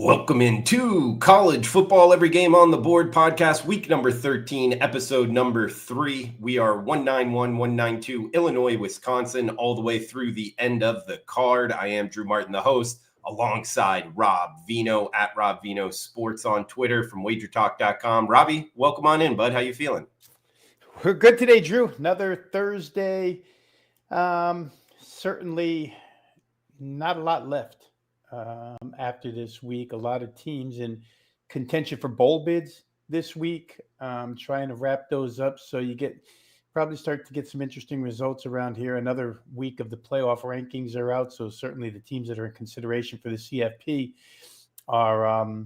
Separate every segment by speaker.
Speaker 1: Welcome into College Football Every Game on the Board podcast, week number 13, episode number 3. We are 191, 192, Illinois, Wisconsin, all the way through the end of the card. I am Drew Martin, the host, alongside Rob Vino at Rob Vino Sports on Twitter from wagertalk.com. Robbie, welcome on in, bud. How you feeling?
Speaker 2: We're good today, Drew. Another Thursday. Certainly not a lot left after this week. A lot of teams in contention for bowl bids this week. Trying to wrap those up so you probably start to get some interesting results around here. Another week of the playoff rankings are out, so certainly the teams that are in consideration for the CFP are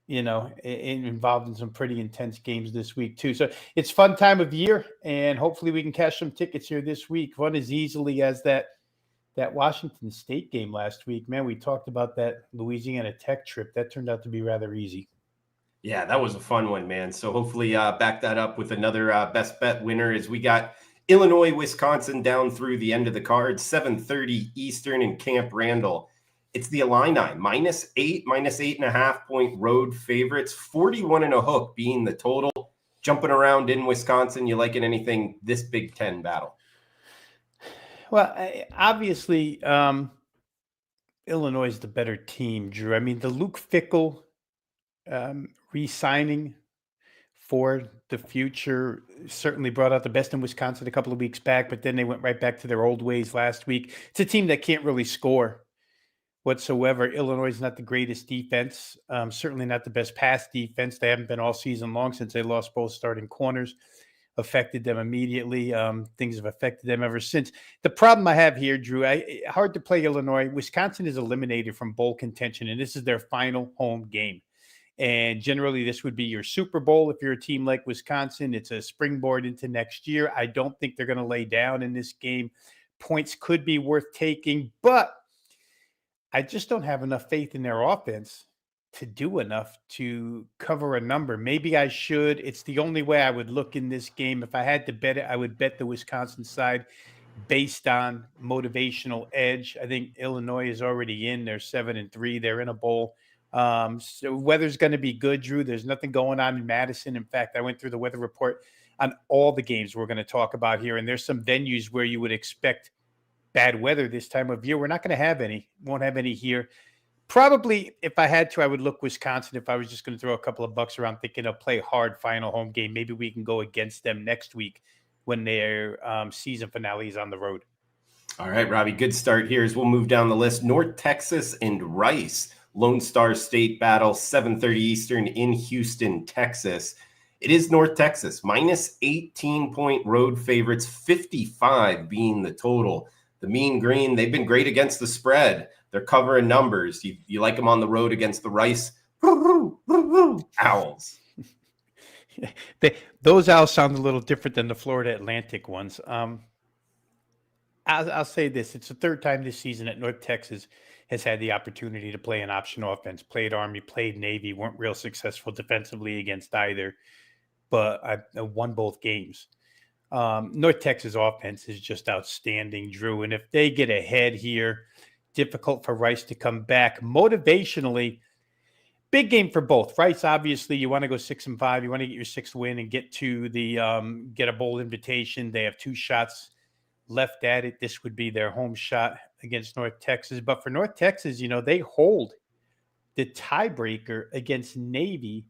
Speaker 2: involved in some pretty intense games this week too. So it's fun time of year, and hopefully we can cash some tickets here this week. Run as easily as that Washington State game last week. Man, we talked about that Louisiana Tech trip. That turned out to be rather easy.
Speaker 1: Yeah, that was a fun one, man. So hopefully back that up with another best bet winner as we got Illinois, Wisconsin down through the end of the card, 7:30 Eastern in Camp Randall. It's the Illini, -8, -8.5 point road favorites, 41 and a hook being the total. Jumping around in Wisconsin, you liking anything this Big Ten battle?
Speaker 2: Well, obviously, Illinois is the better team, Drew. I mean, the Luke Fickell re-signing for the future certainly brought out the best in Wisconsin a couple of weeks back, but then they went right back to their old ways last week. It's a team that can't really score whatsoever. Illinois is not the greatest defense, certainly not the best pass defense. They haven't been all season long since they lost both starting corners. Affected them immediately. Things have affected them ever since. The problem I have here, Drew, hard to play Illinois. Wisconsin is eliminated from bowl contention, and this is their final home game. And generally, this would be your Super Bowl if you're a team like Wisconsin. It's a springboard into next year. I don't think they're going to lay down in this game. Points could be worth taking, but I just don't have enough faith in their offense to do enough to cover a number. Maybe I should. It's the only way I would look in this game. If I had to bet it, I would bet the Wisconsin side based on motivational edge. I think Illinois is already in. They're 7-3. They're in a bowl. So weather's going to be good, Drew. There's nothing going on in Madison. In fact, I went through the weather report on all the games we're going to talk about here, and there's some venues where you would expect bad weather this time of year. We're not going to have any. Won't have any here. Probably, if I had to, I would look Wisconsin. If I was just going to throw a couple of bucks around thinking of play hard final home game, maybe we can go against them next week when their season finale is on the road.
Speaker 1: All right, Robbie, good start here as we'll move down the list. North Texas and Rice, Lone Star State battle, 7:30 Eastern in Houston, Texas. It is North Texas, -18 point road favorites, 55 being the total. The Mean Green, they've been great against the spread. They're covering numbers. You like them on the road against the Rice Owls.
Speaker 2: Those owls sound a little different than the Florida Atlantic ones. I'll say this. It's the third time this season that North Texas has had the opportunity to play an option offense. Played Army, played Navy, weren't real successful defensively against either, but I won both games. North Texas offense is just outstanding, Drew. And if they get ahead here, difficult for Rice to come back. Motivationally, big game for both. Rice, obviously, you want to go 6-5. You want to get your sixth win and get to the get a bowl invitation. They have 2 shots left at it. This would be their home shot against North Texas. But for North Texas, they hold the tiebreaker against Navy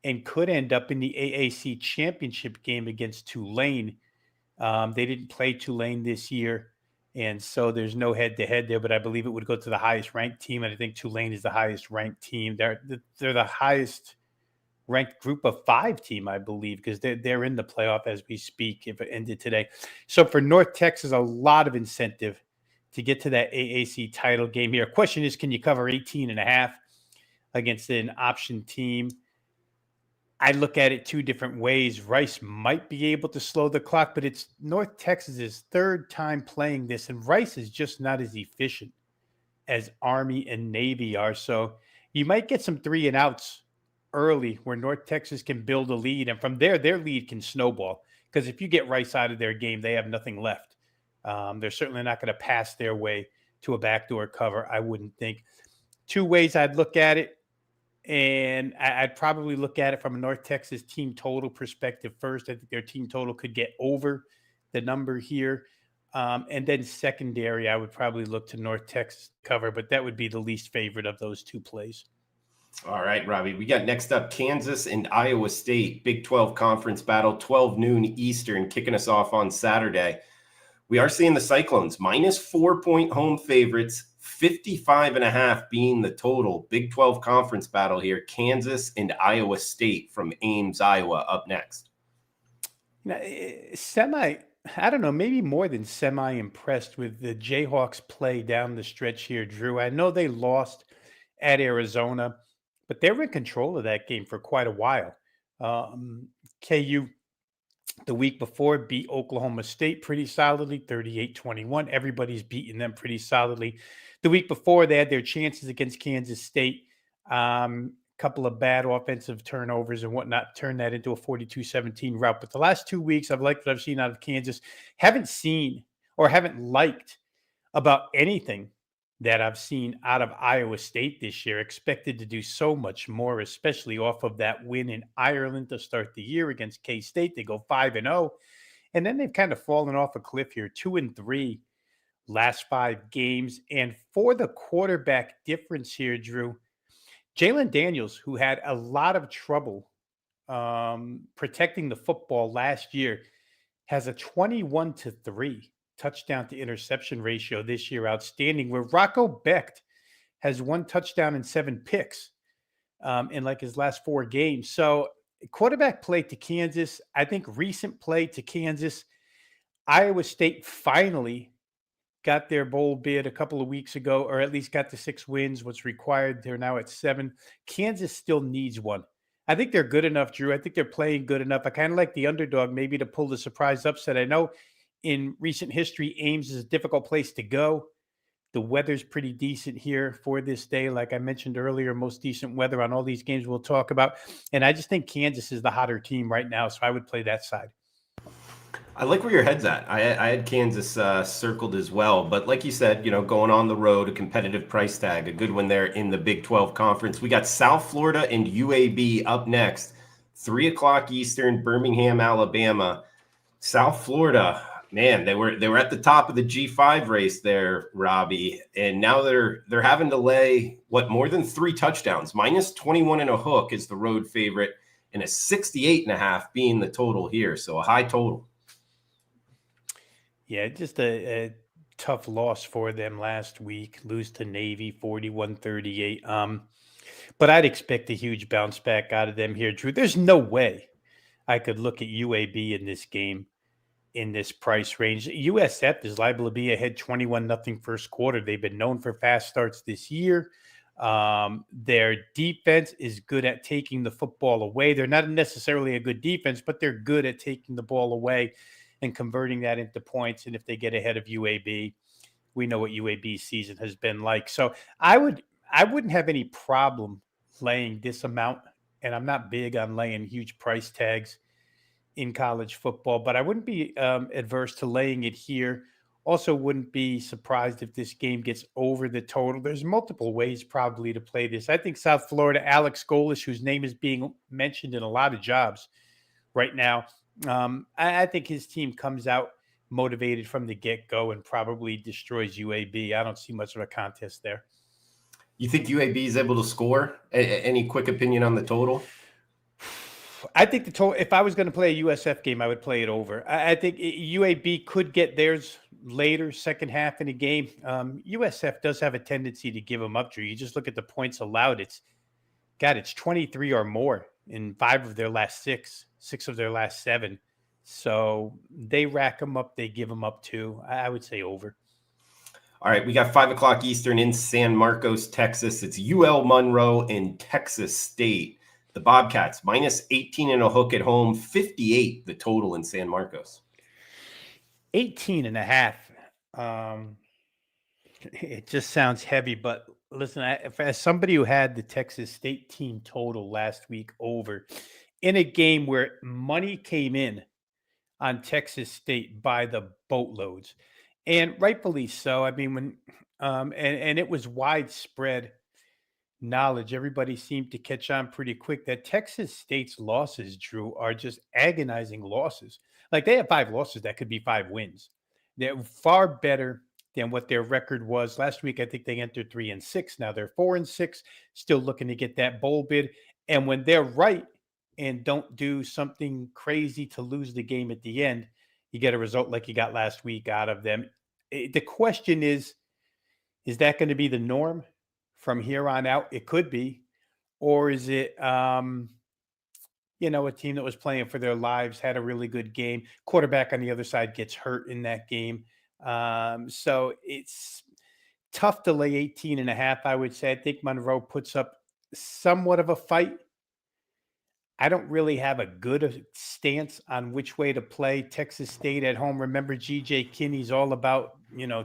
Speaker 2: and could end up in the AAC championship game against Tulane. They didn't play Tulane this year, and so there's no head-to-head there, but I believe it would go to the highest-ranked team, and I think Tulane is the highest-ranked team. They're the highest-ranked group of 5 team, I believe, because they're in the playoff as we speak if it ended today. So for North Texas, a lot of incentive to get to that AAC title game here. Question is, can you cover 18.5 against an option team? I look at it 2 different ways. Rice might be able to slow the clock, but it's North Texas's 3rd time playing this, and Rice is just not as efficient as Army and Navy are. So you might get some 3 and outs early where North Texas can build a lead, and from there, their lead can snowball. Because if you get Rice out of their game, they have nothing left. They're certainly not going to pass their way to a backdoor cover, I wouldn't think. 2 ways I'd look at it. And I'd probably look at it from a North Texas team total perspective first. I think their team total could get over the number here. And then secondary, I would probably look to North Texas to cover, but that would be the least favorite of those two plays.
Speaker 1: All right, Robbie. We got next up Kansas and Iowa State, Big 12 conference battle, 12 noon Eastern, kicking us off on Saturday. We are seeing the Cyclones -4-point home favorites, 55.5 being the total. Big 12 conference battle here. Kansas and Iowa State from Ames, Iowa, up next.
Speaker 2: I don't know, maybe more than semi impressed with the Jayhawks play down the stretch here, Drew. I know they lost at Arizona, but they were in control of that game for quite a while. KU the week before beat Oklahoma State pretty solidly, 38-21. Everybody's beating them pretty solidly. The week before, they had their chances against Kansas State. Couple of bad offensive turnovers and whatnot, turned that into a 42-17 rout. But the last 2 weeks, I've liked what I've seen out of Kansas. Haven't liked about anything that I've seen out of Iowa State this year. Expected to do so much more, especially off of that win in Ireland to start the year against K-State. They go 5-0, and then they've kind of fallen off a cliff here, 2-3 last 5 games. And for the quarterback difference here, Drew, Jalen Daniels, who had a lot of trouble protecting the football last year, has a 21-3 touchdown to interception ratio this year, outstanding, where Rocco Becht has 1 touchdown and 7 picks in like his last 4 games. So quarterback play to Kansas, I think recent play to Kansas. Iowa State finally got their bowl bid a couple of weeks ago, or at least got the 6 wins, what's required. They're now at 7. Kansas still needs one. I think they're good enough, Drew. I think they're playing good enough. I kind of like the underdog maybe to pull the surprise upset. I know in recent history, Ames is a difficult place to go. The weather's pretty decent here for this day. Like I mentioned earlier, most decent weather on all these games we'll talk about. And I just think Kansas is the hotter team right now, so I would play that side.
Speaker 1: I like where your head's at. I had Kansas circled as well. But like you said, going on the road, a competitive price tag, a good one there in the Big 12 conference. We got South Florida and UAB up next, 3 o'clock Eastern, Birmingham, Alabama. South Florida, man, they were at the top of the G5 race there, Robbie. And now they're having to lay, more than 3 touchdowns. -21 and a hook is the road favorite, and a 68.5 being the total here. So a high total.
Speaker 2: Yeah, just a tough loss for them last week. Lose to Navy 41-38. But I'd expect a huge bounce back out of them here, Drew. There's no way I could look at UAB in this game in this price range. USF is liable to be ahead 21-0 first quarter. They've been known for fast starts this year. Their defense is good at taking the football away. They're not necessarily a good defense, but they're good at taking the ball away and converting that into points. And if they get ahead of UAB, we know what UAB's season has been like. So I wouldn't have any problem laying this amount. And I'm not big on laying huge price tags in college football, but I wouldn't be adverse to laying it here. Also wouldn't be surprised if this game gets over the total. There's multiple ways probably to play this. I think South Florida, Alex Golesh, whose name is being mentioned in a lot of jobs right now, I think his team comes out motivated from the get-go and probably destroys UAB. I don't see much of a contest there.
Speaker 1: You think UAB is able to score? Any quick opinion on the total?
Speaker 2: I think the total, if I was going to play a USF game, I would play it over. I think UAB could get theirs later, second half in a game. USF does have a tendency to give them up, Drew. You just look at the points allowed. It's 23 or more in 5 of their last 6 of their last 7. So they rack them up. They give them up too. I would say over.
Speaker 1: All right, we got 5 o'clock Eastern in San Marcos, Texas. It's UL Monroe and Texas State. The Bobcats -18 and a hook at home, 58 the total in San Marcos.
Speaker 2: 18.5. It just sounds heavy, but listen, as somebody who had the Texas State team total last week over in a game where money came in on Texas State by the boatloads, and rightfully so. I mean, when and it was widespread knowledge. Everybody seemed to catch on pretty quick that Texas State's losses, Drew, are just agonizing losses. Like they have 5 losses that could be 5 wins. They're far better than what their record was last week. I think they entered 3-6. Now they're 4-6, still looking to get that bowl bid. And when they're right and don't do something crazy to lose the game at the end, you get a result like you got last week out of them. The question is that going to be the norm from here on out? It could be. Or is it, a team that was playing for their lives, had a really good game. Quarterback on the other side gets hurt in that game. So it's tough to lay 18.5, I would say. I think Monroe puts up somewhat of a fight. I don't really have a good stance on which way to play. Texas State at home. Remember, G.J. Kinney's all about,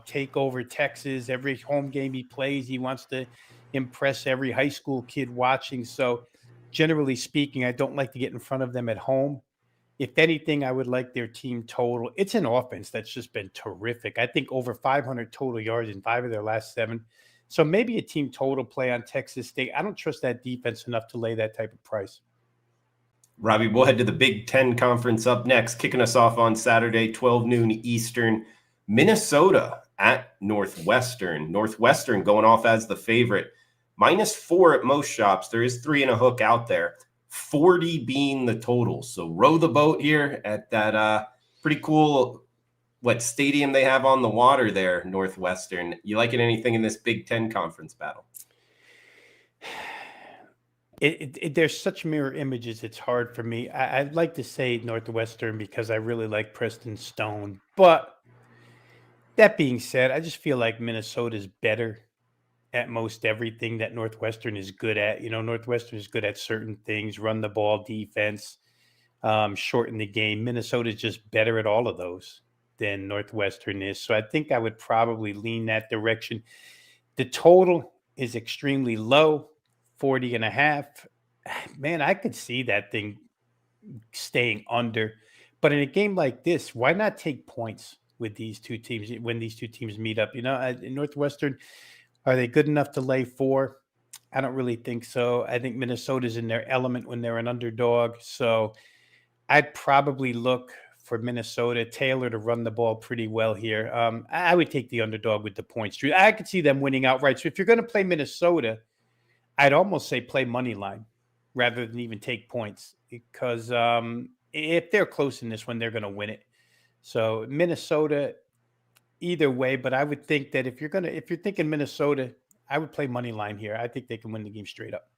Speaker 2: take over Texas. Every home game he plays, he wants to impress every high school kid watching. So, generally speaking, I don't like to get in front of them at home. If anything, I would like their team total. It's an offense that's just been terrific. I think over 500 total yards in 5 of their last 7. So maybe a team total play on Texas State. I don't trust that defense enough to lay that type of price.
Speaker 1: Robbie, we'll head to the Big Ten Conference up next. Kicking us off on Saturday, 12 noon Eastern. Minnesota at Northwestern. Northwestern going off as the favorite. -4 at most shops. There is 3 and a hook out there. 40 being the total. So row the boat here at that pretty cool stadium they have on the water there, Northwestern. You liking anything in this Big Ten Conference battle?
Speaker 2: There's such mirror images. It's hard for me. I'd like to say Northwestern because I really like Preston Stone. But that being said, I just feel like Minnesota's better at most everything that Northwestern is good at. Northwestern is good at certain things, run the ball, defense, shorten the game. Minnesota's just better at all of those than Northwestern is. So I think I would probably lean that direction. The total is extremely low. 40.5. Man, I could see that thing staying under. But in a game like this, why not take points with these two teams when these two teams meet up? In Northwestern, are they good enough to lay 4? I don't really think so. I think Minnesota's in their element when they're an underdog. So I'd probably look for Minnesota. Taylor to run the ball pretty well here. I would take the underdog with the points. I could see them winning outright. So if you're going to play Minnesota, I'd almost say play money line rather than even take points because if they're close in this one, they're going to win it. So Minnesota, either way, but I would think that if you're thinking Minnesota, I would play money line here. I think they can win the game straight up.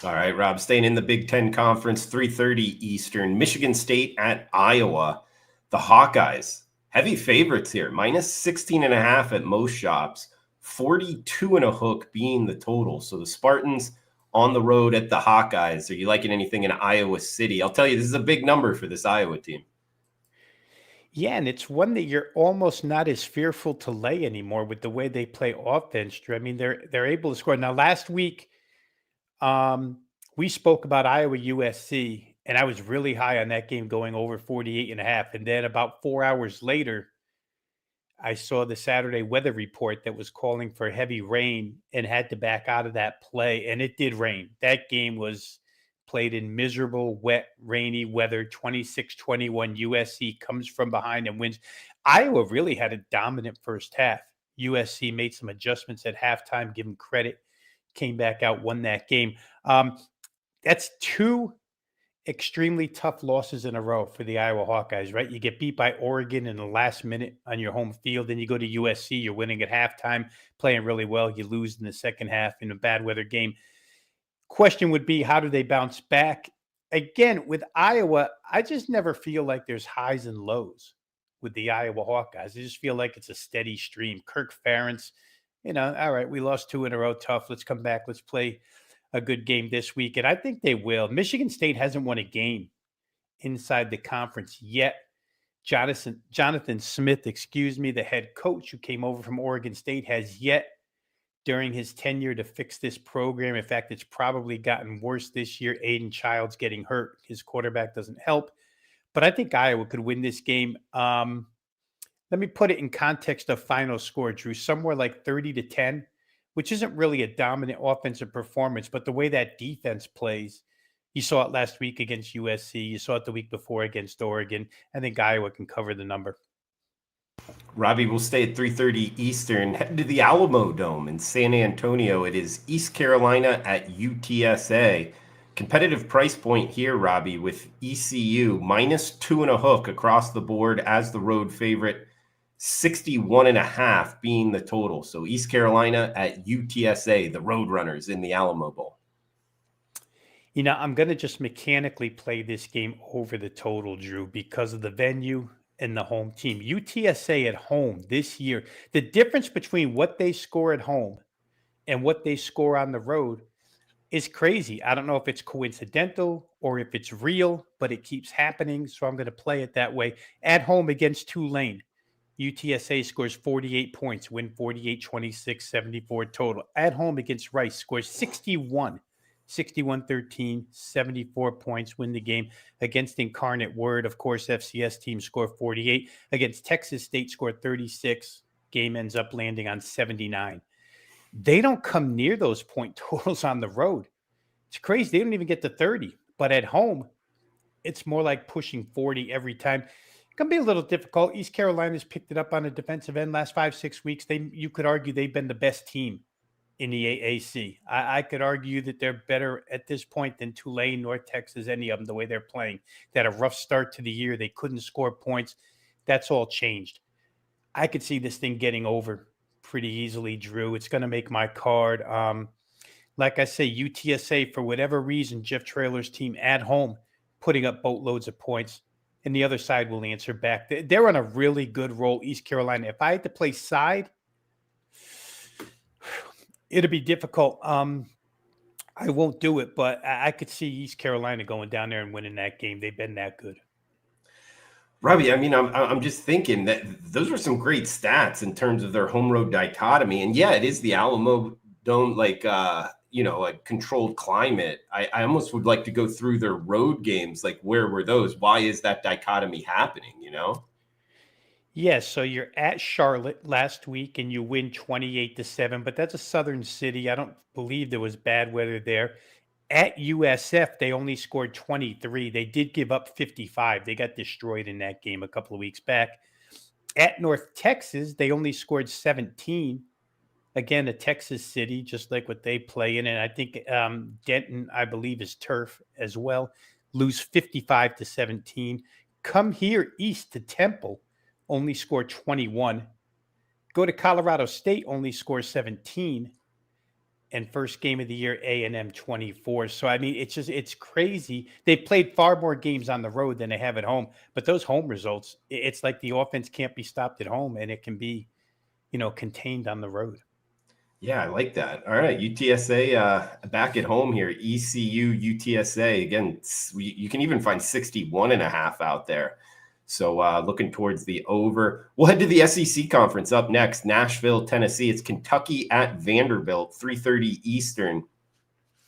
Speaker 1: All right, Rob, staying in the Big Ten Conference, 3:30 Eastern, Michigan State at Iowa. The Hawkeyes, heavy favorites here, -16.5 at most shops. 42 and a hook being the total. So the Spartans on the road at the Hawkeyes. Are you liking anything in Iowa City? I'll tell you, this is a big number for this Iowa team.
Speaker 2: Yeah, and it's one that you're almost not as fearful to lay anymore with the way they play offense. I mean, they're able to score. Now, last week, we spoke about Iowa USC, and I was really high on that game going over 48.5. And then about 4 hours later, I saw the Saturday weather report that was calling for heavy rain and had to back out of that play. And it did rain. That game was played in miserable, wet, rainy weather. 26-21. USC comes from behind and wins. Iowa really had a dominant first half. USC made some adjustments at halftime, give them credit, came back out, won that game. That's 2 extremely tough losses in a row for the Iowa Hawkeyes, right? You get beat by Oregon in the last minute on your home field. Then you go to USC, you're winning at halftime, playing really well. You lose in the second half in a bad weather game. Question would be, how do they bounce back? Again, with Iowa, I just never feel like there's highs and lows with the Iowa Hawkeyes. I just feel like it's a steady stream. Kirk Ferentz, all right, we lost 2 in a row, tough. Let's come back. Let's play a good game this week. And I think they will. Michigan State hasn't won a game inside the conference yet. Jonathan Smith, the head coach who came over from Oregon State, has yet during his tenure to fix this program. In fact, it's probably gotten worse this year. Aiden Childs getting hurt. His quarterback doesn't help. But I think Iowa could win this game. Let me put it in context of final score, Drew. Somewhere like 30-10. which isn't really a dominant offensive performance, but the way that defense plays, you saw it last week against USC. You saw it the week before against Oregon. I think Iowa can cover the number.
Speaker 1: Robbie will stay at 3:30 Eastern. Head to the Alamo Dome in San Antonio. It is East Carolina at UTSA. Competitive price point here, Robbie, with ECU -2.5 across the board as the road favorite, 61.5 being the total. So East Carolina at UTSA, the Roadrunners in the Alamo Bowl.
Speaker 2: I'm going to just mechanically play this game over the total, Drew, because of the venue and the home team. UTSA at home this year, the difference between what they score at home and what they score on the road is crazy. I don't know if it's coincidental or if it's real, but it keeps happening. So I'm going to play it that way. At home against Tulane, UTSA scores 48 points, win 48, 26, 74 total. At home against Rice, scores 61, 13, 74 points, win the game. Against Incarnate Word, of course, FCS team score 48. Against Texas State, scored 36. Game ends up landing on 79. They don't come near those point totals on the road. It's crazy. They don't even get to 30. But at home, it's more like pushing 40 every time. It can be a little difficult. East Carolina's picked it up on a defensive end last 5-6 weeks. You could argue they've been the best team in the AAC. I could argue that they're better at this point than Tulane, North Texas, any of them, the way they're playing. They had a rough start to the year. They couldn't score points. That's all changed. I could see this thing getting over pretty easily, Drew. It's going to make my card. Like I say, UTSA, for whatever reason, Jeff Traylor's team at home, putting up boatloads of points. And the other side will answer back. They're on a really good roll, East Carolina. If I had to play side, it'll be difficult. I won't do it, but I could see East Carolina going down there and winning that game. They've been that good.
Speaker 1: Robbie, I mean, I'm just thinking that those were some great stats in terms of their home road dichotomy. And yeah, it is the Alamo Dome, like controlled climate. I almost would like to go through their road games. Like, where were those? Why is that dichotomy happening?
Speaker 2: Yes, so you're at Charlotte last week and you win 28-7, but that's a southern city. I don't believe there was bad weather there. At USF, they only scored 23. They did give up 55. They got destroyed in that game a couple of weeks back. At North Texas, they only scored 17. Again, a Texas city, just like what they play in. And I think Denton, I believe, is turf as well. Lose 55-17. Come here east to Temple, only score 21. Go to Colorado State, only score 17. And first game of the year, A&M 24. So, I mean, it's crazy. They've played far more games on the road than they have at home. But those home results, it's like the offense can't be stopped at home, and it can be, contained on the road.
Speaker 1: Yeah, I like that. All right, UTSA back at home here. ECU, UTSA. Again, you can even find 61.5 out there. So looking towards the over. We'll head to the SEC conference up next. Nashville, Tennessee. It's Kentucky at Vanderbilt, 3:30 Eastern.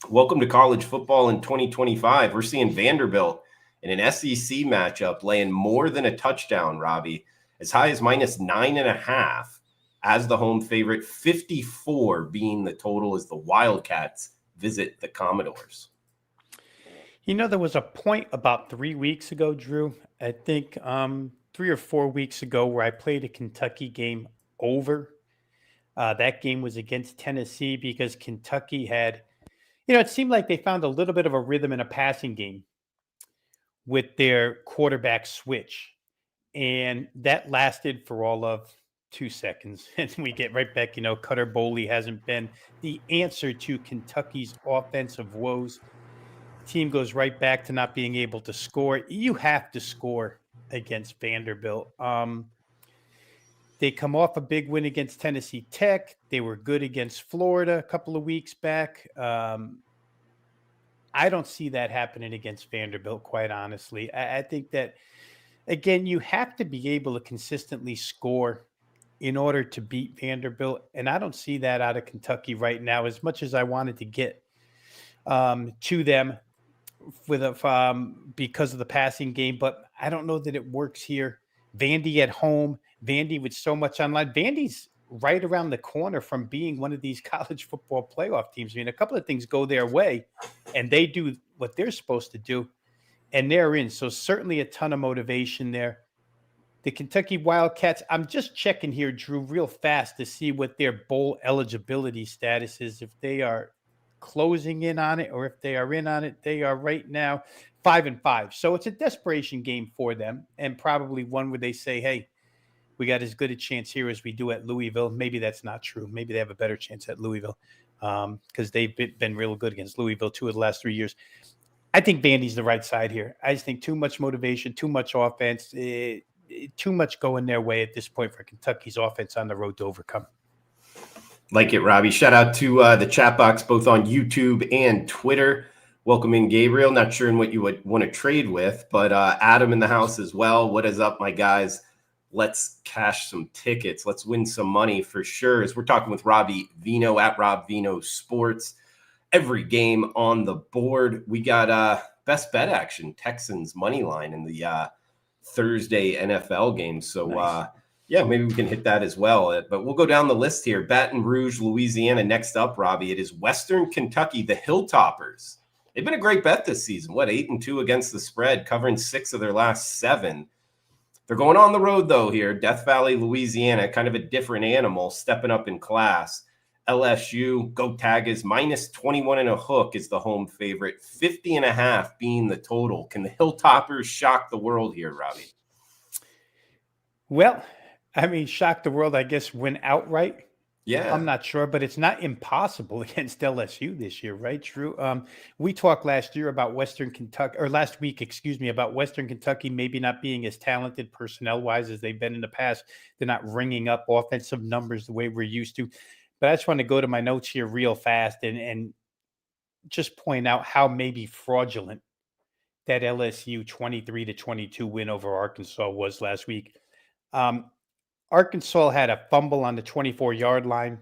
Speaker 1: Welcome to college football in 2025. We're seeing Vanderbilt in an SEC matchup laying more than a touchdown, Robbie, as high as -9.5 as the home favorite, 54 being the total as the Wildcats visit the Commodores.
Speaker 2: There was a point about 3 weeks ago, Drew, I think 3 or 4 weeks ago, where I played a Kentucky game over. That game was against Tennessee because Kentucky had, it seemed like they found a little bit of a rhythm in a passing game with their quarterback switch. And that lasted for all of 2 seconds. And we get right back, Cutter Boley hasn't been the answer to Kentucky's offensive woes. Team goes right back to not being able to score. You have to score against Vanderbilt. They come off a big win against Tennessee Tech. They were good against Florida a couple of weeks back. I don't see that happening against Vanderbilt, quite honestly. I think that, again, you have to be able to consistently score in order to beat Vanderbilt. And I don't see that out of Kentucky right now, as much as I wanted to get to them because of the passing game, but I don't know that it works here. Vandy at home, Vandy with so much online. Vandy's right around the corner from being one of these college football playoff teams. I mean, a couple of things go their way and they do what they're supposed to do, and they're in. So certainly a ton of motivation there. The Kentucky Wildcats, I'm just checking here, Drew, real fast to see what their bowl eligibility status is. If they are closing in on it or if they are in on it, they are right now 5-5. So it's a desperation game for them, and probably one where they say, hey, we got as good a chance here as we do at Louisville. Maybe that's not true. Maybe they have a better chance at Louisville because they've been real good against Louisville 2 of the last 3 years. I think Vandy's the right side here. I just think too much motivation, too much offense, too much going their way at this point for Kentucky's offense on the road to overcome.
Speaker 1: Like it, Robbie. Shout out to the chat box, both on YouTube and Twitter. Welcoming Gabriel. Not sure in what you would want to trade with, but Adam in the house as well. What is up, my guys? Let's cash some tickets. Let's win some money for sure. As we're talking with Robbie Vino at Rob Vino Sports. Every game on the board. We got best bet action, Texans money line in the Thursday NFL game. So,
Speaker 2: Nice.
Speaker 1: Yeah, maybe we can hit that as well. But we'll go down the list here. Baton Rouge, Louisiana. Next up, Robbie, it is Western Kentucky, the Hilltoppers. They've been a great bet this season. 8-2 against the spread, covering 6 of their last 7. They're going on the road, though, here. Death Valley, Louisiana, kind of a different animal, stepping up in class. LSU, go Tigers, -21 and a hook is the home favorite, 50.5 being the total. Can the Hilltoppers shock the world here, Robbie?
Speaker 2: Well, I mean, shock the world, I guess, win outright.
Speaker 1: Yeah.
Speaker 2: I'm not sure, but it's not impossible against LSU this year, right, Drew? We talked last week, about Western Kentucky maybe not being as talented personnel-wise as they've been in the past. They're not ringing up offensive numbers the way we're used to. But I just want to go to my notes here real fast and just point out how maybe fraudulent that LSU 23-22 win over Arkansas was last week. Arkansas had a fumble on the 24-yard line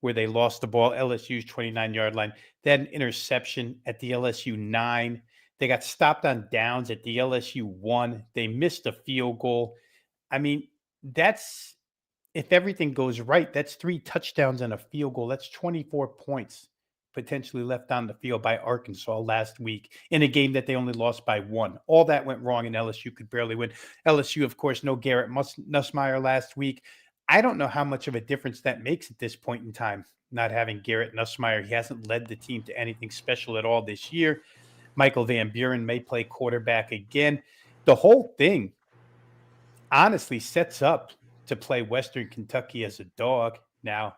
Speaker 2: where they lost the ball. LSU's 29-yard line. They had an interception at the LSU 9. They got stopped on downs at the LSU 1. They missed a field goal. I mean, that's, if everything goes right, that's 3 touchdowns and a field goal. That's 24 points potentially left on the field by Arkansas last week in a game that they only lost by 1. All that went wrong, and LSU could barely win. LSU, of course, no Garrett Nussmeier last week. I don't know how much of a difference that makes at this point in time, not having Garrett Nussmeier. He hasn't led the team to anything special at all this year. Michael Van Buren may play quarterback again. The whole thing honestly sets up to play Western Kentucky as a dog. Now,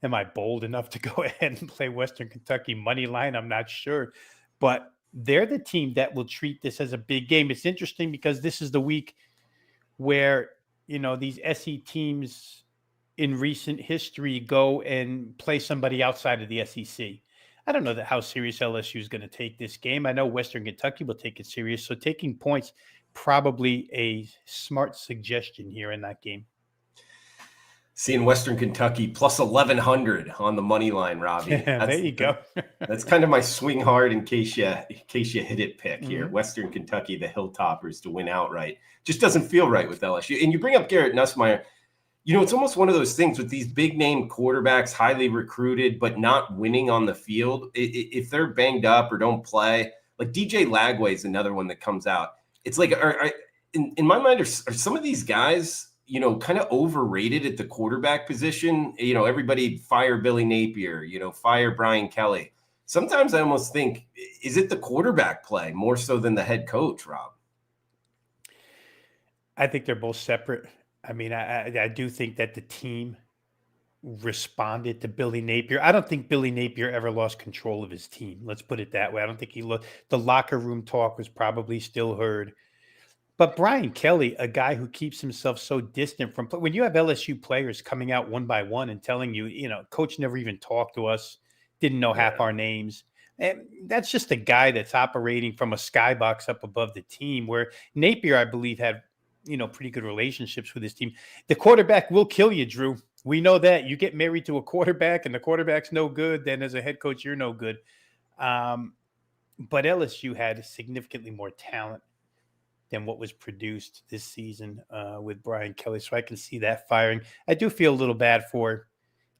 Speaker 2: am I bold enough to go ahead and play Western Kentucky money line? I'm not sure, but they're the team that will treat this as a big game. It's interesting because this is the week where, these SE teams in recent history go and play somebody outside of the SEC. I don't know how serious LSU is going to take this game. I know Western Kentucky will take it serious. So taking points, probably a smart suggestion here in that game.
Speaker 1: Seeing Western Kentucky plus 1,100 on the money line, Robbie.
Speaker 2: There you go.
Speaker 1: That's kind of my swing hard in case you hit it pick here.
Speaker 2: Mm-hmm.
Speaker 1: Western Kentucky, the Hilltoppers to win outright. Just doesn't feel right with LSU. And you bring up Garrett Nussmeier. It's almost one of those things with these big name quarterbacks, highly recruited, but not winning on the field. If they're banged up or don't play, like DJ Lagway is another one that comes out. It's like, in my mind, are some of these guys – kind of overrated at the quarterback position. Everybody fire Billy Napier, fire Brian Kelly. Sometimes I almost think, is it the quarterback play more so than the head coach, Rob?
Speaker 2: I think they're both separate. I mean, I do think that the team responded to Billy Napier. I don't think Billy Napier ever lost control of his team. Let's put it that way. I don't think the locker room talk was probably still heard. But Brian Kelly, a guy who keeps himself so distant from – when you have LSU players coming out one by one and telling you, coach never even talked to us, didn't know half our names. And that's just a guy that's operating from a skybox up above the team, where Napier, I believe, had, pretty good relationships with his team. The quarterback will kill you, Drew. We know that. You get married to a quarterback and the quarterback's no good, then as a head coach, you're no good. But LSU had significantly more talent than what was produced this season with Brian Kelly. So I can see that firing. I do feel a little bad for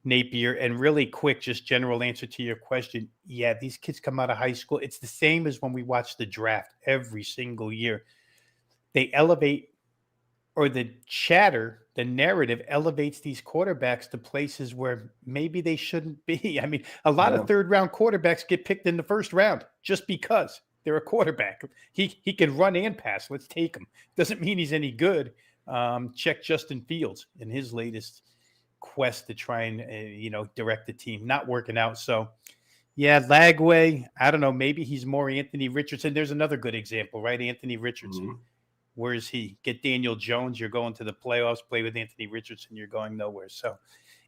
Speaker 2: Napier. And really quick, just general answer to your question. Yeah, these kids come out of high school. It's the same as when we watch the draft every single year. They elevate, or the chatter, the narrative elevates these quarterbacks to places where maybe they shouldn't be. I mean, a lot of third round quarterbacks get picked in the first round just because they're a quarterback. He can run and pass. Let's take him. Doesn't mean he's any good. Check Justin Fields in his latest quest to try and direct the team. Not working out. So yeah, Lagway, I don't know. Maybe he's more Anthony Richardson. There's another good example, right? Anthony Richardson.
Speaker 1: Mm-hmm.
Speaker 2: Where is he? Get Daniel Jones, you're going to the playoffs. Play with Anthony Richardson, you're going nowhere. So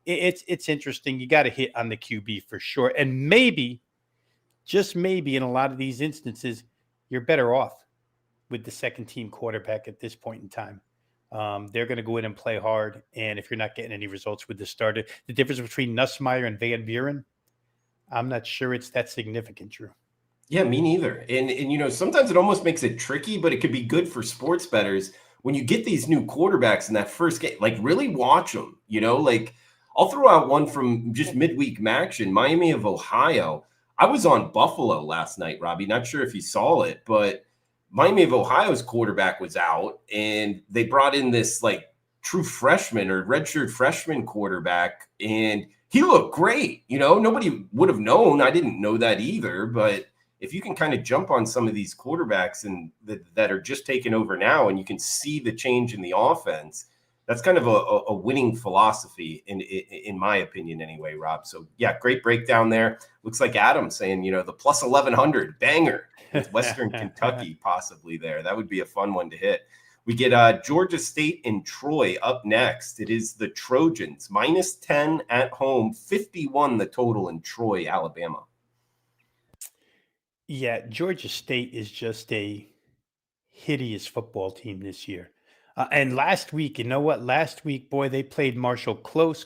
Speaker 2: it's interesting. You got to hit on the QB for sure. And maybe, just maybe, in a lot of these instances, you're better off with the second team quarterback at this point in time. They're going to go in and play hard. And if you're not getting any results with the starter, the difference between Nussmeier and Van Buren, I'm not sure it's that significant, Drew.
Speaker 1: Yeah, me neither. And sometimes it almost makes it tricky, but it could be good for sports bettors when you get these new quarterbacks in that first game. Like, really watch them. Like, I'll throw out one from just midweek action. Miami of Ohio. I was on Buffalo last night, Robbie. Not sure if you saw it, but Miami of Ohio's quarterback was out, and they brought in this like true freshman or redshirt freshman quarterback, and he looked great. Nobody would have known. I didn't know that either, but if you can kind of jump on some of these quarterbacks and that are just taking over now, and you can see the change in the offense, that's kind of a winning philosophy in my opinion anyway, Rob. So yeah, great breakdown there. Looks like Adam saying, the plus 1100 banger with Western Kentucky possibly there. That would be a fun one to hit. We get Georgia State and Troy up next. It is the Trojans minus 10 at home, 51 the total in Troy, Alabama.
Speaker 2: Yeah, Georgia State is just a hideous football team this year. And last week, you know what? Last week, boy, they played Marshall close.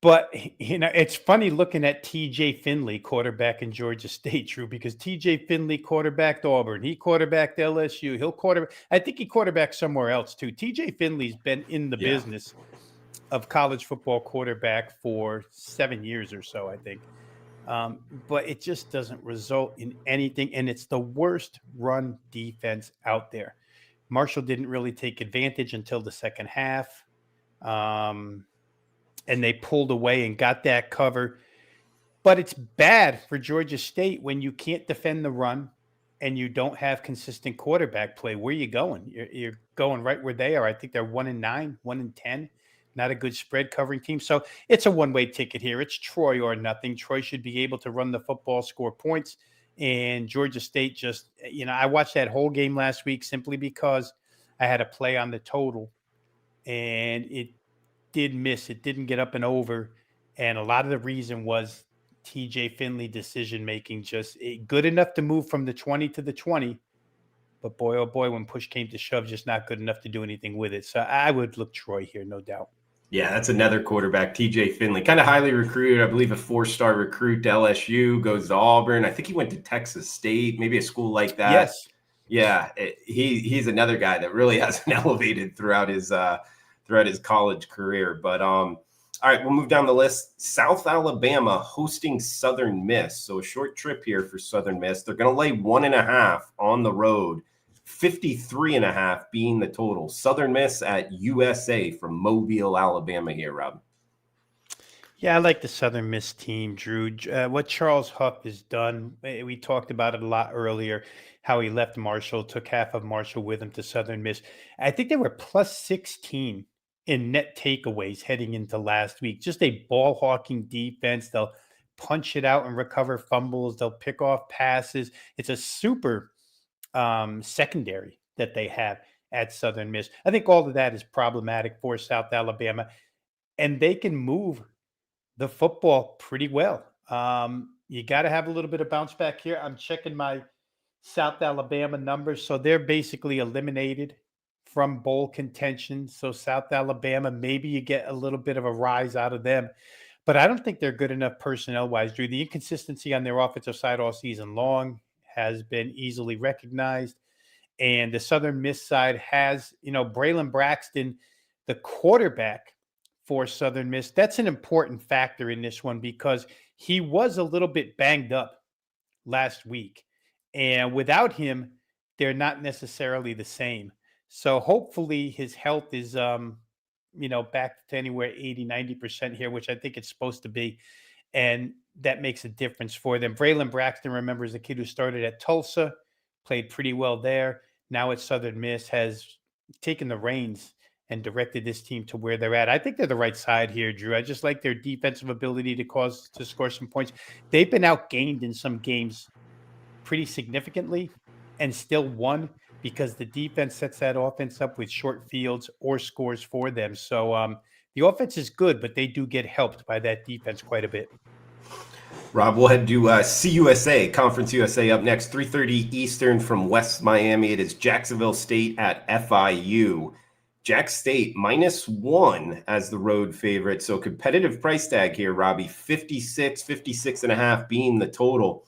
Speaker 2: But, it's funny looking at TJ Finley, quarterback in Georgia State, Drew, because TJ Finley quarterbacked Auburn. He quarterbacked LSU. I think he quarterbacked somewhere else, too. TJ Finley's been in the business of college football quarterback for 7 years or so, I think. But it just doesn't result in anything. And it's the worst run defense out there. Marshall didn't really take advantage until the second half. And they pulled away and got that cover. But it's bad for Georgia State when you can't defend the run and you don't have consistent quarterback play. Where are you going? You're going right where they are. I think they're 1-9, 1-10. Not a good spread covering team. So it's a one-way ticket here. It's Troy or nothing. Troy should be able to run the football, score points. And Georgia State just, I watched that whole game last week simply because I had a play on the total. And it did miss. It didn't get up and over. And a lot of the reason was TJ Finley decision-making, just good enough to move from the 20 to the 20. But boy, oh boy, when push came to shove, just not good enough to do anything with it. So I would look Troy here, no doubt.
Speaker 1: Yeah, that's another quarterback, TJ Finley, kind of highly recruited. I believe a 4-star recruit to LSU, goes to Auburn. I think he went to Texas State, maybe a school like that.
Speaker 2: Yes.
Speaker 1: Yeah, he's another guy that really hasn't elevated throughout his college career. But all right, we'll move down the list. South Alabama hosting Southern Miss. So a short trip here for Southern Miss. They're going to lay 1.5 on the road. 53.5 being the total. Southern Miss at USA from Mobile, Alabama here, Rob.
Speaker 2: Yeah, I like the Southern Miss team, Drew. What Charles Huff has done, we talked about it a lot earlier, how he left Marshall, took half of Marshall with him to Southern Miss. I think they were plus 16 in net takeaways heading into last week. Just a ball hawking defense. They'll punch it out and recover fumbles. They'll pick off passes. It's a super secondary that they have at Southern Miss. I think all of that is problematic for South Alabama, and they can move the football pretty well. You got to have a little bit of bounce back here. I'm checking my South Alabama numbers. So they're basically eliminated from bowl contention. So South Alabama, maybe you get a little bit of a rise out of them, but I don't think they're good enough personnel-wise, Drew. The inconsistency on their offensive side all season long has been easily recognized. And the Southern Miss side has, Braylon Braxton, the quarterback for Southern Miss. That's an important factor in this one because he was a little bit banged up last week. And without him, they're not necessarily the same. So hopefully his health is back to anywhere 80-90% here, which I think it's supposed to be. And that makes a difference for them. Braylon Braxton, remember, is the kid who started at Tulsa, played pretty well there. Now at Southern Miss, has taken the reins and directed this team to where they're at. I think they're the right side here, Drew. I just like their defensive ability to score some points. They've been outgained in some games pretty significantly and still won because the defense sets that offense up with short fields or scores for them. So the offense is good, but they do get helped by that defense quite a bit.
Speaker 1: Rob, we'll head to CUSA, Conference USA up next, 3:30 Eastern from West Miami. It is Jacksonville State at FIU. Jack State -1 as the road favorite. So competitive price tag here, Robbie, 56.5 being the total.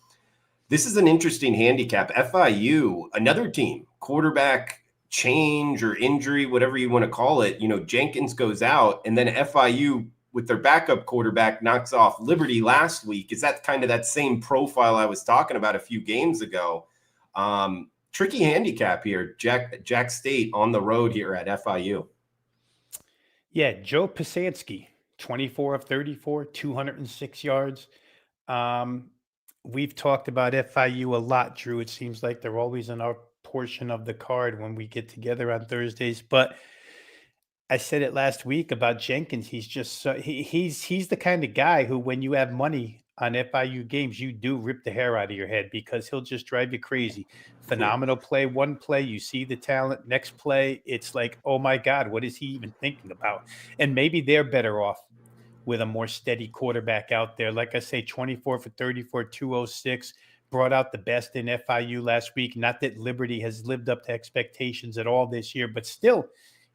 Speaker 1: This is an interesting handicap. FIU, another team, quarterback change or injury, whatever you want to call it. Jenkins goes out, and then FIU with their backup quarterback knocks off Liberty last week. Is that kind of that same profile I was talking about a few games ago? Tricky handicap here. Jack State on the road here at FIU.
Speaker 2: Yeah, Joe Pasansky, 24 of 34, 206 yards. We've talked about FIU a lot, Drew. It seems like they're always in our portion of the card when we get together on Thursdays. But I said it last week about Jenkins. He's just he's the kind of guy who, when you have money on FIU games, you do rip the hair out of your head because he'll just drive you crazy. Phenomenal play, one play, you see the talent. Next play, it's like, oh my God, what is he even thinking about? And maybe they're better off with a more steady quarterback out there. Like I say, 24 for 34, 206, brought out the best in FIU last week. Not that Liberty has lived up to expectations at all this year, but still,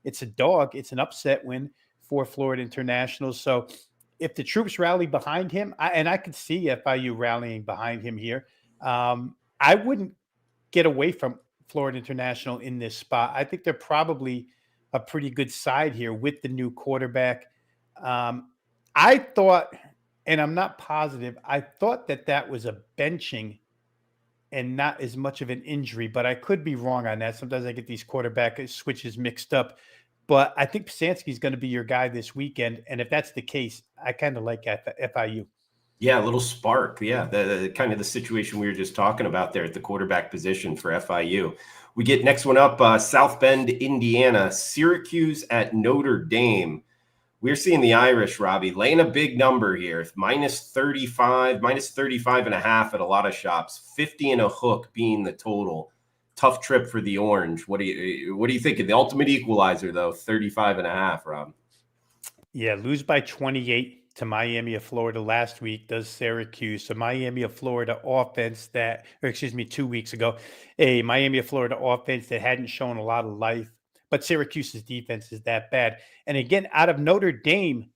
Speaker 2: it's a dog. It's an upset win for Florida International. So if the troops rally behind him, I could see FIU rallying behind him here, I wouldn't get away from Florida International in this spot. I think they're probably a pretty good side here with the new quarterback. I thought, and I'm not positive, I thought that was a benching and not as much of an injury, but I could be wrong on that. Sometimes I get these quarterback switches mixed up. But I think Pasansky is going to be your guy this weekend. And if that's the case, I kind of like FIU.
Speaker 1: Yeah, a little spark. Yeah, the kind of the situation we were just talking about there at the quarterback position for FIU. We get next one up, South Bend, Indiana, Syracuse at Notre Dame. We're seeing the Irish, Robbie, laying a big number here, -35, -35.5 at a lot of shops, 50 and a hook being the total. Tough trip for the Orange. What do you think of the ultimate equalizer, though? 35.5, Rob.
Speaker 2: Yeah, lose by 28 to Miami of Florida last week does Syracuse. So Miami of Florida offense 2 weeks ago, a Miami of Florida offense that hadn't shown a lot of life, but Syracuse's defense is that bad. And again, out of Notre Dame,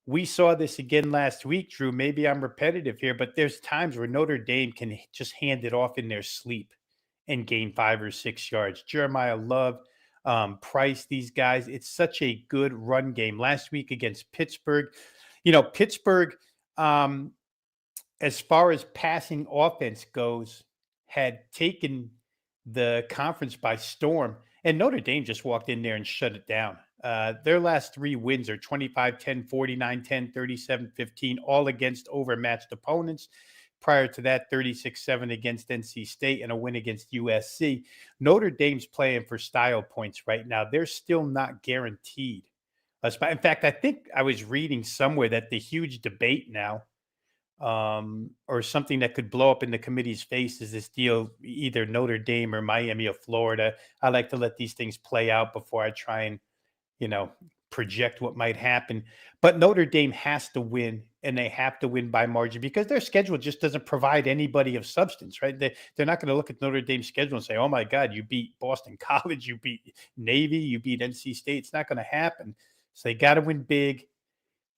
Speaker 2: we saw this again last week, Drew. Maybe I'm repetitive here, but there's times where Notre Dame can just hand it off in their sleep and gain 5 or 6 yards. Jeremiah Love, Price, these guys, it's such a good run game. Last week against Pittsburgh, Pittsburgh, as far as passing offense goes, had taken the conference by storm, and Notre Dame just walked in there and shut it down. Their last 3 wins are 25-10, 49-10, 37-15, all against overmatched opponents. Prior to that, 36-7 against NC State and a win against USC. Notre Dame's playing for style points right now. They're still not guaranteed a spot. In fact, I think I was reading somewhere that the huge debate now, or something that could blow up in the committee's face, is this deal, either Notre Dame or Miami of Florida. I like to let these things play out before I try and, project what might happen. But Notre Dame has to win, and they have to win by margin because their schedule just doesn't provide anybody of substance, right? They're not going to look at Notre Dame's schedule and say, oh my God, you beat Boston College, you beat Navy, you beat NC State. It's not going to happen. So they got to win big.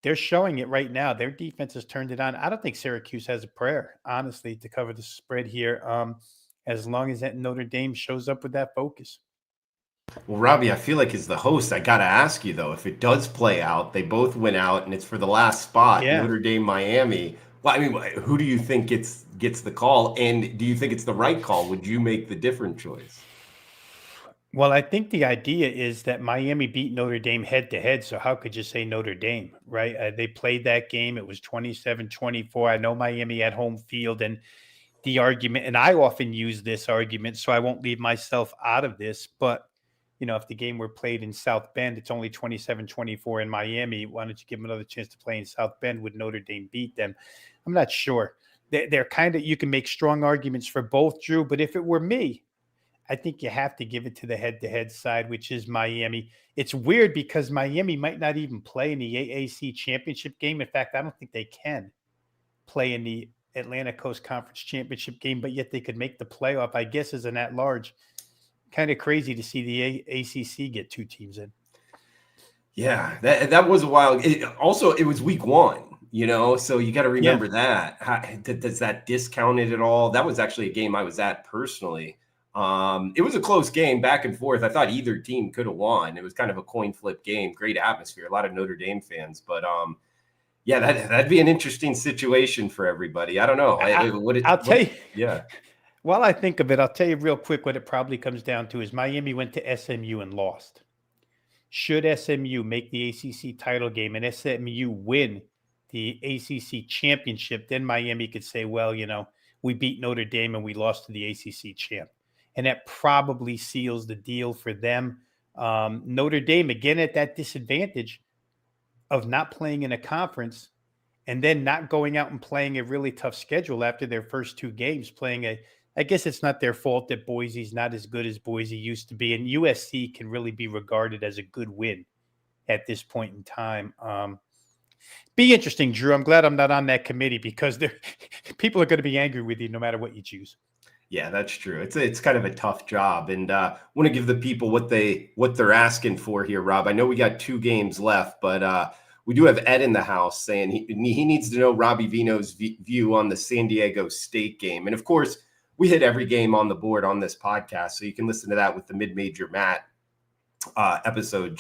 Speaker 2: They're showing it right now. Their defense has turned it on. I don't think Syracuse has a prayer, honestly, to cover the spread here. as long as that Notre Dame shows up with that focus.
Speaker 1: Well, Robbie, I feel like as the host, I got to ask you though, if it does play out, they both went out, and it's for the last spot,
Speaker 2: Yeah.
Speaker 1: Notre Dame, Miami. Well, I mean, who do you think gets the call, and do you think it's the right call? Would you make the different choice?
Speaker 2: Well, I think the idea is that Miami beat Notre Dame head to head. So how could you say Notre Dame, right? They played that game. It was 27-24. I know Miami had home field, and the argument, and I often use this argument, so I won't leave myself out of this, but if the game were played in South Bend, it's only 27-24 in Miami. Why don't you give them another chance to play in South Bend? Would Notre Dame beat them? I'm not sure. They're kind of, you can make strong arguments for both, Drew, but if it were me, I think you have to give it to the head-to-head side, which is Miami. It's weird because Miami might not even play in the AAC championship game. In fact, I don't think they can play in the Atlantic Coast Conference championship game, but yet they could make the playoff, I guess, as an at-large. Kind of crazy to see the ACC get two teams in.
Speaker 1: Yeah, that was a while. It was week one, so you got to remember that. Does that discount it at all? That was actually a game I was at personally. It was a close game, back and forth. I thought either team could have won. It was kind of a coin flip game. Great atmosphere, a lot of Notre Dame fans. But yeah, that'd be an interesting situation for everybody. I don't know.
Speaker 2: I'll tell you.
Speaker 1: Yeah.
Speaker 2: While I think of it, I'll tell you real quick what it probably comes down to is Miami went to SMU and lost. Should SMU make the ACC title game and SMU win the ACC championship, then Miami could say, well, we beat Notre Dame and we lost to the ACC champ. And that probably seals the deal for them. Notre Dame, again, at that disadvantage of not playing in a conference and then not going out and playing a really tough schedule after their first two games, I guess it's not their fault that Boise's not as good as Boise used to be. And USC can really be regarded as a good win at this point in time. Be interesting, Drew. I'm glad I'm not on that committee because people are going to be angry with you no matter what you choose.
Speaker 1: Yeah, that's true. It's kind of a tough job, and want to give the people what they're asking for here, Rob. I know we got 2 games left, but we do have Ed in the house saying he needs to know Robbie Vino's view on the San Diego State game, and of course, we hit every game on the board on this podcast, so you can listen to that with the Mid-Major Matt episode.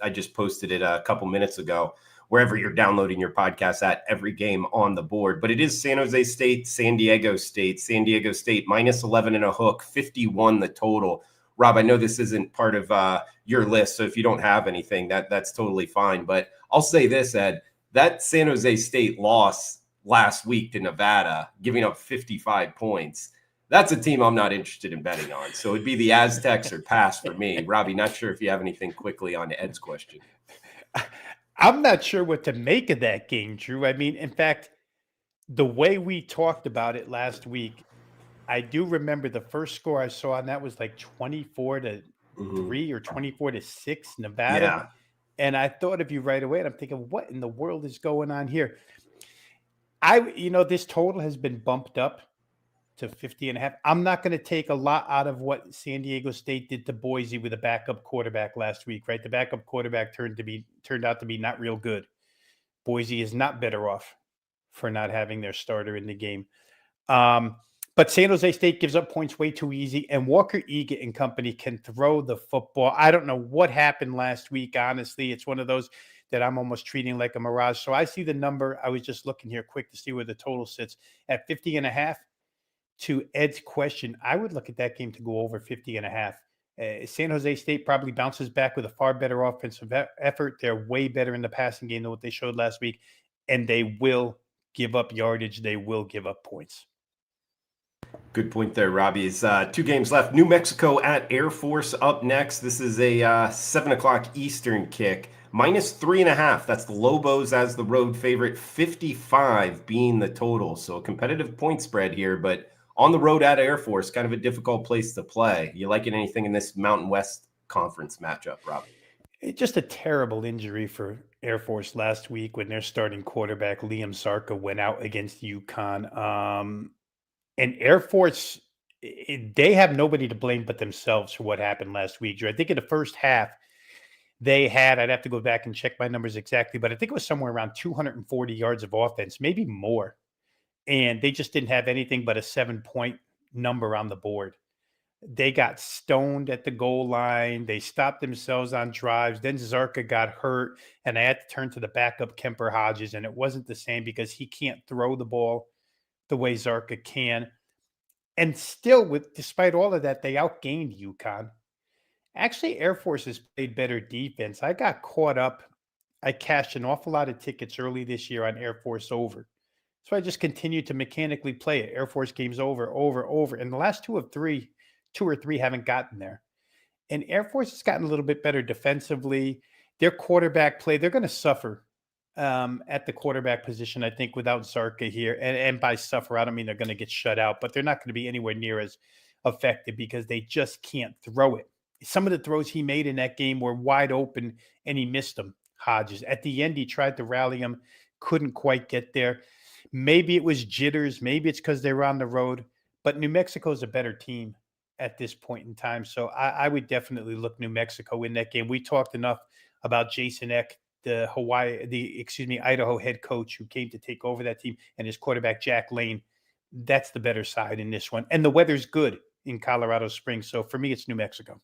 Speaker 1: I just posted it a couple minutes ago, wherever you're downloading your podcast at, every game on the board. But it is San Jose State, San Diego State. San Diego State minus 11 and a hook, 51 the total. Rob, I know this isn't part of your list, so if you don't have anything, that's totally fine. But I'll say this, Ed, that San Jose State loss last week to Nevada, giving up 55 points, that's a team I'm not interested in betting on. So it'd be the Aztecs or pass for me. Robbie, not sure if you have anything quickly on Ed's question.
Speaker 2: I'm not sure what to make of that game, Drew. I mean, in fact, the way we talked about it last week, I do remember the first score I saw, and that was like 24-3 or 24-6 Nevada.
Speaker 1: Yeah.
Speaker 2: And I thought of you right away, and I'm thinking, what in the world is going on here? This total has been bumped up to 50.5. I'm not going to take a lot out of what San Diego State did to Boise with a backup quarterback last week, right? The backup quarterback turned out to be not real good. Boise is not better off for not having their starter in the game. But San Jose State gives up points way too easy, and Walker Egan and company can throw the football. I don't know what happened last week, honestly. It's one of those that I'm almost treating like a mirage. So I see the number. I was just looking here quick to see where the total sits at 50.5. To Ed's question, I would look at that game to go over 50.5. San Jose State probably bounces back with a far better offensive effort. They're way better in the passing game than what they showed last week, and they will give up yardage. They will give up points.
Speaker 1: Good point there, Robbie. It's 2 games left. New Mexico at Air Force up next. This is a 7 o'clock Eastern kick. Minus 3.5. That's the Lobos as the road favorite. 55 being the total. So a competitive point spread here, but on the road at Air Force, kind of a difficult place to play. You liking anything in this Mountain West Conference matchup, Rob?
Speaker 2: It's just a terrible injury for Air Force last week when their starting quarterback, Liam Sarka, went out against UConn. And Air Force, they have nobody to blame but themselves for what happened last week. I think in the first half, they had, I'd have to go back and check my numbers exactly, but I think it was somewhere around 240 yards of offense, maybe more. And they just didn't have anything but a 7-point number on the board. They got stoned at the goal line. They stopped themselves on drives. Then Zarka got hurt, and I had to turn to the backup Kemper Hodges, and it wasn't the same because he can't throw the ball the way Zarka can. And still, despite all of that, they outgained UConn. Actually, Air Force has played better defense. I got caught up. I cashed an awful lot of tickets early this year on Air Force over. So I just continued to mechanically play it. Air Force games over. And the last two or three haven't gotten there. And Air Force has gotten a little bit better defensively. Their quarterback play, they're going to suffer at the quarterback position, I think, without Zarka here. And by suffer, I don't mean they're going to get shut out, but they're not going to be anywhere near as effective because they just can't throw it. Some of the throws he made in that game were wide open, and he missed them, Hodges. At the end, he tried to rally him, couldn't quite get there. Maybe it was jitters. Maybe it's because they were on the road. But New Mexico's a better team at this point in time. So I would definitely look New Mexico in that game. We talked enough about Jason Eck, the Idaho head coach who came to take over that team, and his quarterback, Jack Lane. That's the better side in this one. And the weather's good in Colorado Springs. So for me, it's New Mexico.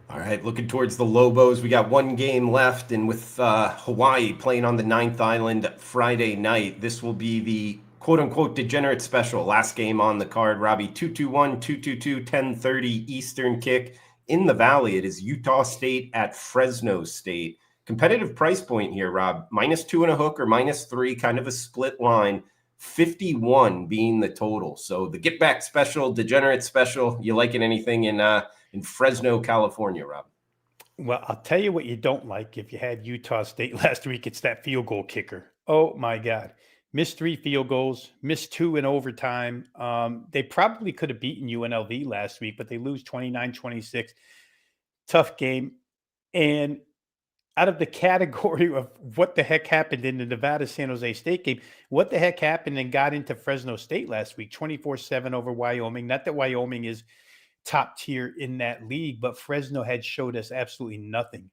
Speaker 1: All right, looking towards the Lobos. We got one game left, and with Hawaii playing on the 9th Island Friday night, this will be the quote-unquote degenerate special. Last game on the card, Robbie, 221, 222, 10:30 Eastern kick. In the Valley, it is Utah State at Fresno State. Competitive price point here, Rob. -2 and a hook or -3, kind of a split line. 51 being the total. So the get back special, degenerate special. You liking anything in Fresno, California, Rob?
Speaker 2: Well, I'll tell you what you don't like if you had Utah State last week. It's that field goal kicker. Oh, my God. Missed 3 field goals, missed 2 in overtime. They probably could have beaten UNLV last week, but they lose 29-26. Tough game. And out of the category of what the heck happened in the Nevada-San Jose State game, what the heck happened and got into Fresno State last week, 24-7 over Wyoming. Not that Wyoming is top tier in that league, but Fresno had showed us absolutely nothing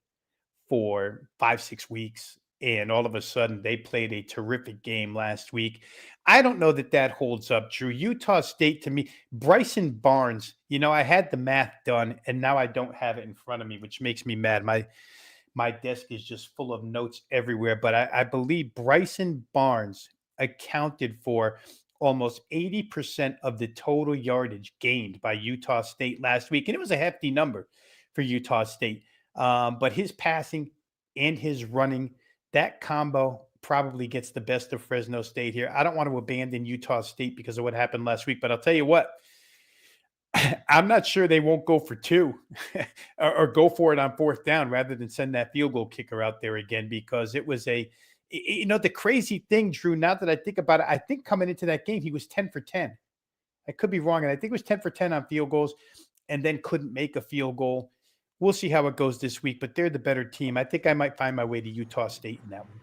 Speaker 2: for 5-6 weeks. And all of a sudden they played a terrific game last week. I don't know that holds up, Drew. Utah State, to me, Bryson Barnes, I had the math done and now I don't have it in front of me, which makes me mad. My desk is just full of notes everywhere, but I believe Bryson Barnes accounted for almost 80% of the total yardage gained by Utah State last week. And it was a hefty number for Utah State. But his passing and his running, that combo probably gets the best of Fresno State here. I don't want to abandon Utah State because of what happened last week, but I'll tell you what, I'm not sure they won't go for 2 or go for it on 4th down rather than send that field goal kicker out there again, because it was the crazy thing, Drew, now that I think about it, I think coming into that game, he was 10 for 10. I could be wrong. And I think it was 10 for 10 on field goals and then couldn't make a field goal. We'll see how it goes this week, but they're the better team. I think I might find my way to Utah State in that one.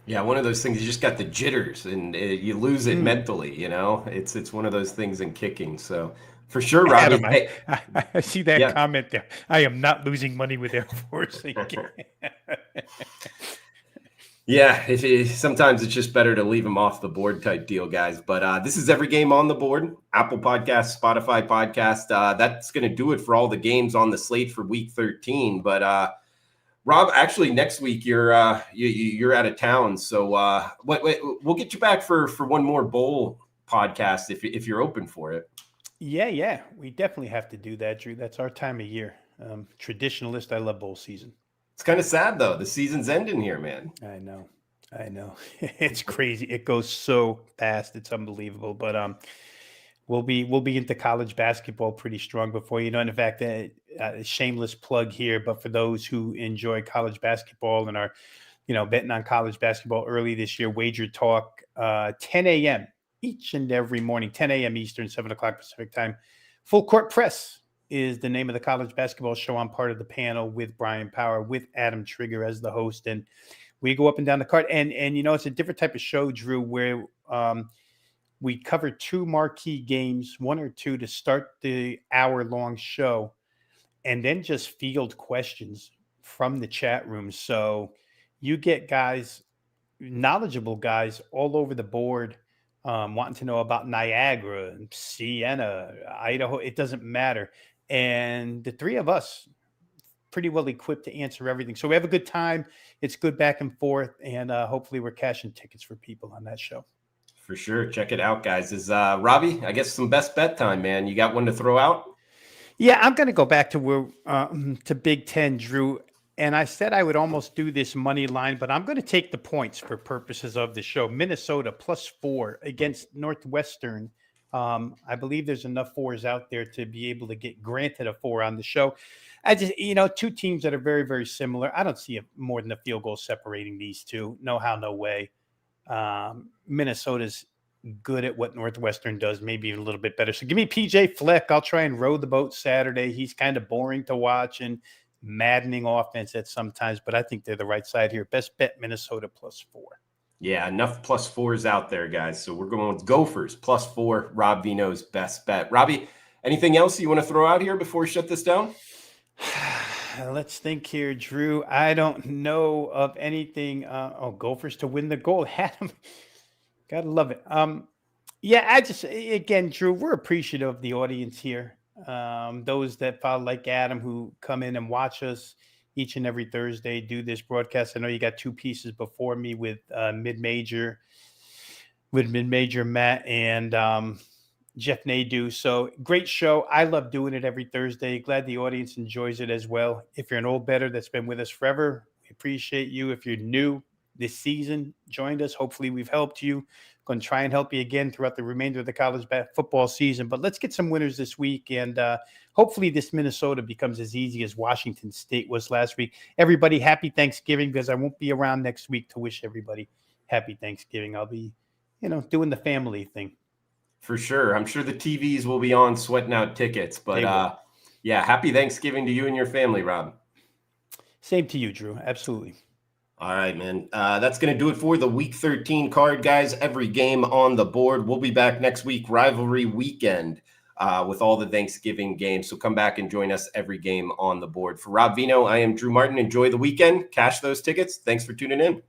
Speaker 1: Yeah, one of those things, you just got the jitters and you lose it mentally, It's one of those things in kicking. So for sure, Robbie.
Speaker 2: Adam, I see that comment there. I am not losing money with Air Force again.
Speaker 1: Yeah, sometimes it's just better to leave them off the board type deal, guys. But this is every game on the board. Apple Podcast, Spotify Podcast. That's going to do it for all the games on the slate for Week 13. But Rob, actually, next week you're out of town, so we'll get you back for one more bowl podcast if you're open for it.
Speaker 2: Yeah, we definitely have to do that, Drew. That's our time of year. Traditionalist, I love bowl season.
Speaker 1: It's kind of sad though. The season's ending here, man.
Speaker 2: I know. It's crazy. It goes so fast. It's unbelievable. But we'll be into college basketball pretty strong before you know. And in fact, a shameless plug here, but for those who enjoy college basketball and are, betting on college basketball early this year, Wager Talk, 10 a.m. each and every morning, 10 a.m. Eastern, 7 o'clock Pacific time. Full Court Press is the name of the college basketball show. I'm part of the panel with Brian Power, with Adam Trigger as the host, and we go up and down the card. And it's a different type of show, Drew, where we cover 2 marquee games, 1 or 2 to start the hour-long show, and then just field questions from the chat room. So you get guys, knowledgeable guys all over the board, wanting to know about Niagara, Siena, Idaho. It doesn't matter. And the three of us pretty well equipped to answer everything. So we have a good time. It's good back and forth. And hopefully we're cashing tickets for people on that show.
Speaker 1: For sure. Check it out, guys. Is Robbie, I guess some best bet time, man. You got one to throw out?
Speaker 2: Yeah, I'm going to go back to where to Big Ten, Drew. And I said I would almost do this money line, but I'm going to take the points for purposes of the show. Minnesota +4 against Northwestern. I believe there's enough fours out there to be able to get granted a 4 on the show. I just, two teams that are very, very similar. I don't see more than a field goal separating these two. No how, no way. Minnesota's good at what Northwestern does, maybe even a little bit better. So give me PJ Fleck. I'll try and row the boat Saturday. He's kind of boring to watch and maddening offense at sometimes, but I think they're the right side here. Best bet Minnesota +4.
Speaker 1: Yeah, enough +4s out there, guys. So we're going with Gophers +4. Rob Vino's best bet. Robbie, anything else you want to throw out here before we shut this down?
Speaker 2: Let's think here, Drew. I don't know of anything. Gophers to win the gold. Adam, gotta love it. Again, Drew, we're appreciative of the audience here. Those that follow, like Adam, who come in and watch us each and every Thursday, do this broadcast. I know you got 2 pieces before me with mid-major Matt and Jeff Nadeau. So great show. I love doing it every Thursday. Glad the audience enjoys it as well. If you're an old bettor that's been with us forever, we appreciate you. If you're new this season, joined us. Hopefully we've helped you. Going to try and help you again throughout the remainder of the college football season. But let's get some winners this week. And hopefully this Minnesota becomes as easy as Washington State was last week. Everybody, happy Thanksgiving, because I won't be around next week to wish everybody happy Thanksgiving. I'll be, doing the family thing.
Speaker 1: For sure. I'm sure the TVs will be on sweating out tickets. But happy Thanksgiving to you and your family, Rob.
Speaker 2: Same to you, Drew. Absolutely.
Speaker 1: All right, man. That's going to do it for the Week 13 card, guys. Every game on the board. We'll be back next week, rivalry weekend, with all the Thanksgiving games. So come back and join us every game on the board. For Rob Vino, I am Drew Martin. Enjoy the weekend. Cash those tickets. Thanks for tuning in.